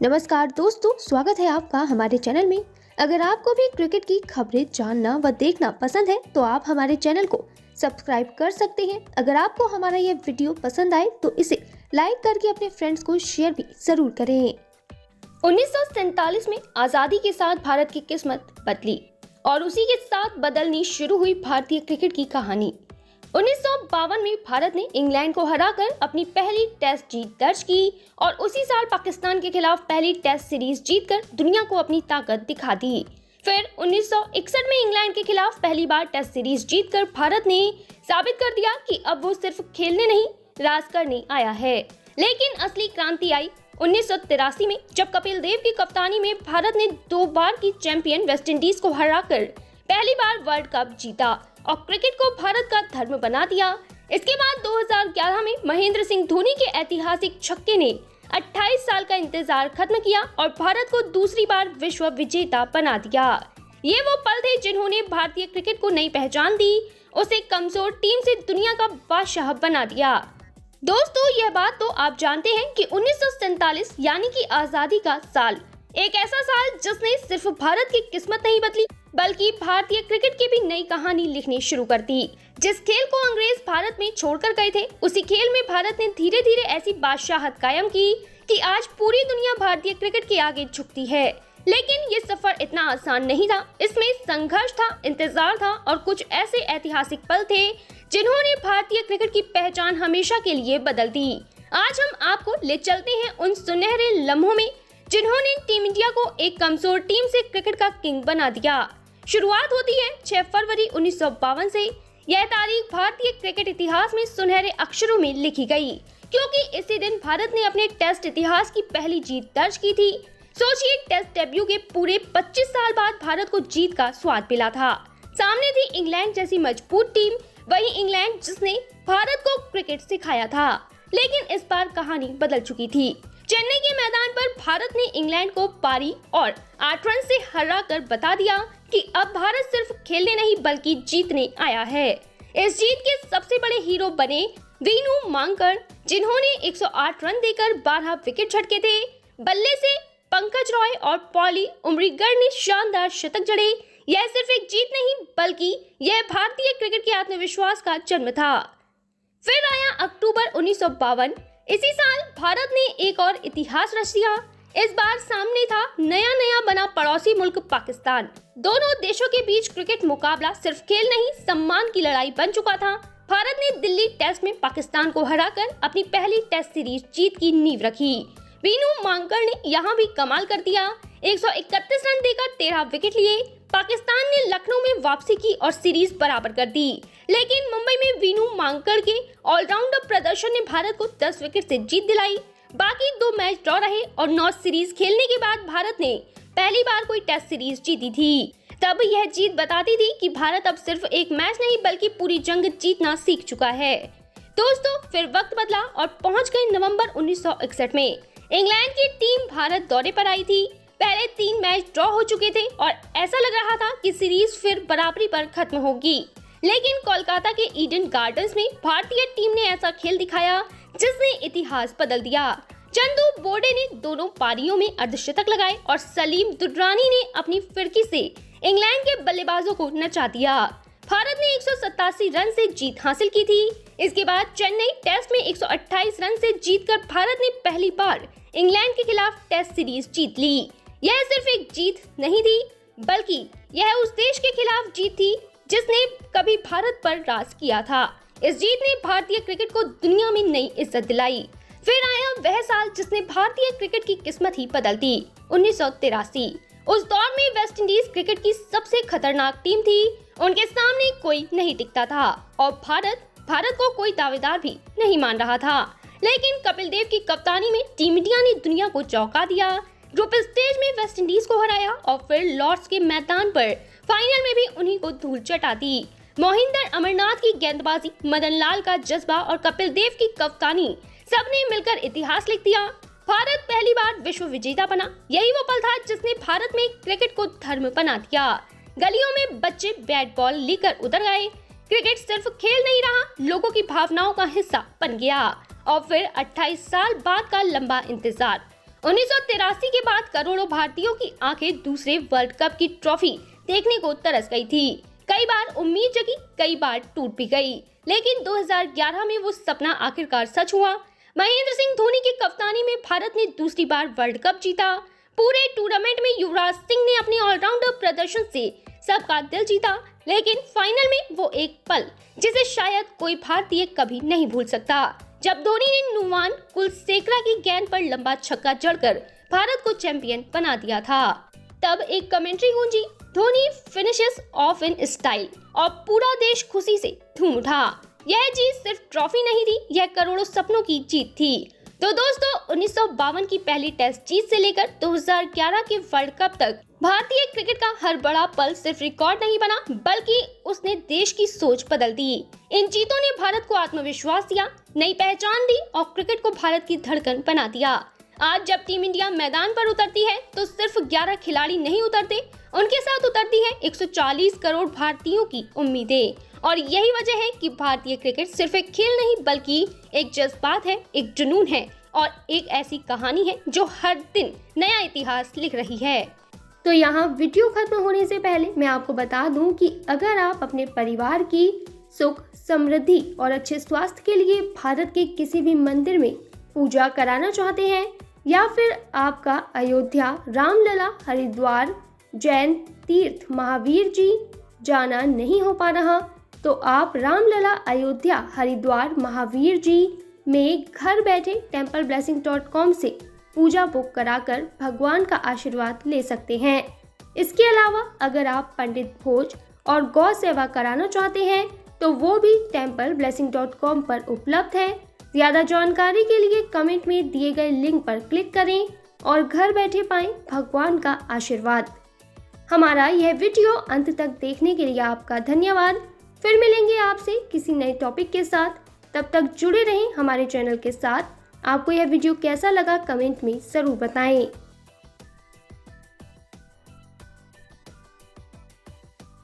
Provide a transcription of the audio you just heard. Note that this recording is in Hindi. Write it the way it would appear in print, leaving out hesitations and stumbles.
नमस्कार दोस्तों, स्वागत है आपका हमारे चैनल में। अगर आपको भी क्रिकेट की खबरें जानना व देखना पसंद है तो आप हमारे चैनल को सब्सक्राइब कर सकते हैं। अगर आपको हमारा ये वीडियो पसंद आए तो इसे लाइक करके अपने फ्रेंड्स को शेयर भी जरूर करें। 1947 में आजादी के साथ भारत की किस्मत बदली और उसी के साथ बदलनी शुरू हुई भारतीय क्रिकेट की कहानी। 1952 में भारत ने इंग्लैंड को हराकर अपनी पहली टेस्ट जीत दर्ज की और उसी साल पाकिस्तान के खिलाफ पहली टेस्ट सीरीज जीतकर दुनिया को अपनी ताकत दिखा दी। फिर 1961 में इंग्लैंड के खिलाफ पहली बार टेस्ट सीरीज जीतकर भारत ने साबित कर दिया कि अब वो सिर्फ खेलने नहीं, राज करने आया है। लेकिन असली क्रांति आई 1983 में, जब कपिल देव की कप्तानी में भारत ने 2 बार की चैंपियन वेस्टइंडीज को हराकर पहली बार वर्ल्ड कप जीता और क्रिकेट को भारत का धर्म बना दिया। इसके बाद 2011 में महेंद्र सिंह धोनी के ऐतिहासिक छक्के ने 28 साल का इंतजार खत्म किया और भारत को दूसरी बार विश्व विजेता बना दिया। ये वो पल थे जिन्होंने भारतीय क्रिकेट को नई पहचान दी, उसे कमजोर टीम से दुनिया का बादशाह बना दिया। दोस्तों, यह बात तो आप जानते हैं कि 1947 यानी कि आजादी का साल एक ऐसा साल जिसने सिर्फ भारत की किस्मत नहीं बदली बल्कि भारतीय क्रिकेट की भी नई कहानी लिखनी शुरू कर दी। जिस खेल को अंग्रेज भारत में छोड़कर गए थे, उसी खेल में भारत ने धीरे धीरे ऐसी बादशाहत कायम की कि आज पूरी दुनिया भारतीय क्रिकेट के आगे झुकती है। लेकिन ये सफर इतना आसान नहीं था। इसमें संघर्ष था, इंतजार था और कुछ ऐसे ऐतिहासिक पल थे जिन्होंने भारतीय क्रिकेट की पहचान हमेशा के लिए बदल दी। आज हम आपको ले चलते हैं उन सुनहरे लम्हों में जिन्होंने टीम इंडिया को एक कमजोर टीम से क्रिकेट का किंग बना दिया। शुरुआत होती है 6 फरवरी 1952 से। यह तारीख भारतीय क्रिकेट इतिहास में सुनहरे अक्षरों में लिखी गई, क्योंकि इसी दिन भारत ने अपने टेस्ट इतिहास की पहली जीत दर्ज की थी। सोचिए, टेस्ट डेब्यू के पूरे 25 साल बाद भारत को जीत का स्वाद मिला था। सामने थी इंग्लैंड जैसी मजबूत टीम, वही इंग्लैंड जिसने भारत को क्रिकेट सिखाया था। लेकिन इस बार कहानी बदल चुकी थी। चेन्नई के मैदान पर भारत ने इंग्लैंड को पारी और 8 रन से हराकर बता दिया कि अब भारत सिर्फ खेलने नहीं बल्कि जीतने आया है। इस जीत के सबसे बड़े हीरो बने वीनू मांकड़, जिन्होंने 108 रन देकर 12 विकेट झटके थे। बल्ले से पंकज रॉय और पॉली उमरीगर ने शानदार शतक जड़े। यह सिर्फ एक जीत नहीं बल्कि यह भारतीय क्रिकेट के आत्मविश्वास का जन्म था। फिर आया अक्टूबर 1952। इसी साल भारत ने एक और इतिहास रच दिया। इस बार सामने था नया बना पड़ोसी मुल्क पाकिस्तान। दोनों देशों के बीच क्रिकेट मुकाबला सिर्फ खेल नहीं, सम्मान की लड़ाई बन चुका था। भारत ने दिल्ली टेस्ट में पाकिस्तान को हराकर अपनी पहली टेस्ट सीरीज जीत की नींव रखी। वीनू मांकड़ ने यहाँ भी कमाल कर दिया। 131 रन देकर 13 विकेट लिए। पाकिस्तान ने लखनऊ में वापसी की और सीरीज बराबर कर दी। लेकिन मुंबई में वीनू मांकड़ के ऑलराउंडर प्रदर्शन ने भारत को 10 विकेट से जीत दिलाई। बाकी 2 मैच ड्रॉ रहे और 9 सीरीज खेलने के बाद भारत ने पहली बार कोई टेस्ट सीरीज जीती थी। तब यह जीत बताती थी कि भारत अब सिर्फ एक मैच नहीं बल्कि पूरी जंग जीतना सीख चुका है। दोस्तों, फिर वक्त बदला और पहुंच गए नवंबर 1961 में। इंग्लैंड की टीम भारत दौरे पर आई थी। पहले 3 मैच ड्रॉ हो चुके थे और ऐसा लग रहा था कि सीरीज फिर बराबरी पर खत्म होगी। लेकिन कोलकाता के ईडन गार्डन्स में भारतीय टीम ने ऐसा खेल दिखाया जिसने इतिहास बदल दिया। चंदू बोर्डे ने दोनों पारियों में अर्धशतक लगाए और सलीम दुर्रानी ने अपनी फिरकी से इंग्लैंड के बल्लेबाजों को नचा दिया। भारत ने 187 रन से जीत हासिल की थी। इसके बाद चेन्नई टेस्ट में 128 रन से जीतकर भारत ने पहली बार इंग्लैंड के खिलाफ टेस्ट सीरीज जीत ली। यह सिर्फ एक जीत नहीं थी बल्कि यह उस देश के खिलाफ जीत थी जिसने कभी भारत पर राज किया था। इस जीत ने भारतीय क्रिकेट को दुनिया में नई इज्जत दिलाई। फिर आया वह साल जिसने भारतीय क्रिकेट की किस्मत ही बदल दी, 1983। उस दौर में वेस्टइंडीज क्रिकेट की सबसे खतरनाक टीम थी। उनके सामने कोई नहीं टिकता था और भारत को कोई दावेदार भी नहीं मान रहा था। लेकिन कपिल देव की कप्तानी में टीम इंडिया ने दुनिया को चौंका दिया। ग्रुप स्टेज में वेस्टइंडीज को हराया और फिर लॉर्ड्स के मैदान पर फाइनल में भी उन्हीं को धूल चटा दी। मोहिंदर अमरनाथ की गेंदबाजी, मदन लाल का जज्बा और कपिल देव की कप्तानी, सबने मिलकर इतिहास लिख दिया। भारत पहली बार विश्व विजेता बना। यही वो पल था जिसने भारत में क्रिकेट को धर्म बना दिया। गलियों में बच्चे बैट बॉल लेकर उतर गए। क्रिकेट सिर्फ खेल नहीं रहा, लोगों की भावनाओं का हिस्सा बन गया। और फिर 28 साल बाद का लंबा इंतजार 1983 के बाद करोड़ों भारतीयों की आंखें दूसरे वर्ल्ड कप की ट्रॉफी देखने को तरस गई थी। कई बार उम्मीद जगी, कई बार टूट भी गई, लेकिन 2011 में वो सपना आखिरकार सच हुआ। महेंद्र सिंह धोनी की कप्तानी में भारत ने दूसरी बार वर्ल्ड कप जीता। पूरे टूर्नामेंट में युवराज सिंह ने अपने ऑलराउंडर प्रदर्शन से सबका दिल जीता, लेकिन फाइनल में वो एक पल जिसे शायद कोई भारतीय कभी नहीं भूल सकता, जब धोनी ने नुवान कुलसेकरा की गेंद पर लंबा छक्का जड़कर भारत को चैंपियन बना दिया था। तब एक commentary Gunji, Dhoni finishes of in style, और पूरा देश खुशी से झूम उठा। यह जीत सिर्फ ट्रॉफी नहीं थी, यह करोड़ों सपनों की जीत थी। तो दोस्तों, 1952 की पहली टेस्ट जीत से लेकर 2011 के वर्ल्ड कप तक भारतीय क्रिकेट का हर बड़ा पल सिर्फ रिकॉर्ड नहीं बना, बल्कि उसने देश की सोच बदल दी। इन जीतों ने भारत को आत्मविश्वास दिया, नई पहचान दी और क्रिकेट को भारत की धड़कन बना दिया। आज जब टीम इंडिया मैदान पर उतरती है तो सिर्फ 11 खिलाड़ी नहीं उतरते, उनके साथ उतरती है 140 करोड़ भारतीयों की उम्मीदें। और यही वजह है कि भारतीय क्रिकेट सिर्फ एक खेल नहीं, बल्कि एक जज्बात है, एक जुनून है और एक ऐसी कहानी है जो हर दिन नया इतिहास लिख रही है। तो यहाँ वीडियो खत्म होने से पहले मैं आपको बता दूं कि अगर आप अपने परिवार की सुख, समृद्धि और अच्छे स्वास्थ्य के लिए भारत के किसी भी मंदिर में पूजा कराना चाहते हैं, या फिर आपका अयोध्या, रामलला, हरिद्वार, जैन तीर्थ महावीर जी जाना नहीं हो पा रहा, तो आप रामलला, अयोध्या, हरिद्वार, महावीर जी में घर बैठे templeblessing.com से पूजा बुक कराकर भगवान का आशीर्वाद ले सकते हैं। इसके अलावा अगर आप पंडित भोज और गौ सेवा कराना चाहते हैं तो वो भी templeblessing.com पर उपलब्ध है। ज़्यादा जानकारी के लिए कमेंट में दिए गए लिंक पर क्लिक करें और घर बैठे पाएं भगवान का आशीर्वाद। हमारा यह वीडियो अंत तक देखने के लिए आपका धन्यवाद। फिर मिलेंगे आपसे किसी नए टॉपिक के साथ, तब तक जुड़े रहें हमारे चैनल के साथ। आपको यह वीडियो कैसा लगा कमेंट में ज़रूर बताएं।